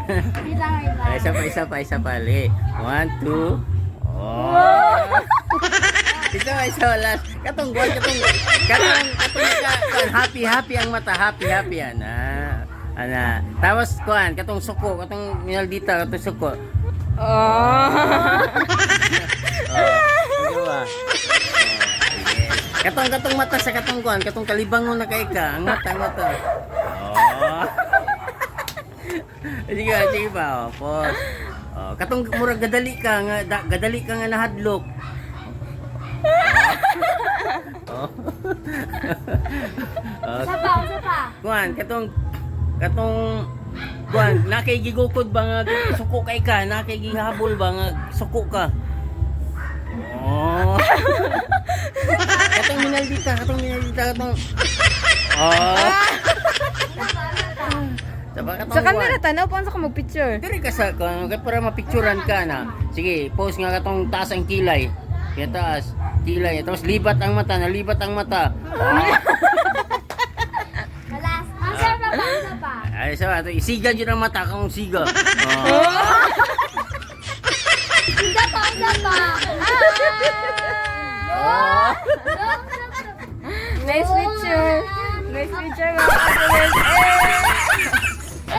Isa pa. Ali. 1, 2. Oh. Isa last. Katong happy ang mata, happy ana. Tapos kuan, katong suko, katong minaldita, katong suko. Oh. Diba? Katong mata sa katong kuan, katong kalibangon na kay ka, ang mata. Oh. Sige ba, pos. Oh, katong murag gadali ka nga nahadlok. Oh. Isa pa. Kuan, katong kuan, nakigigukod ba nga suko kay ka, nakigihabol ba nga suko ka. Oh. Katong minaldita. Oh. Sa camera tanaw pa unsa ka mag-picture. Diri ka sa para mapicturean ka na. Sige, pose nga katong taas ang kilay. Kaya taas, kilay. Tapos libat ang mata. Alas. Isa pa. Ay, sa ito, isigan dyan ang mata kung siga. Isa pa. Nice picture.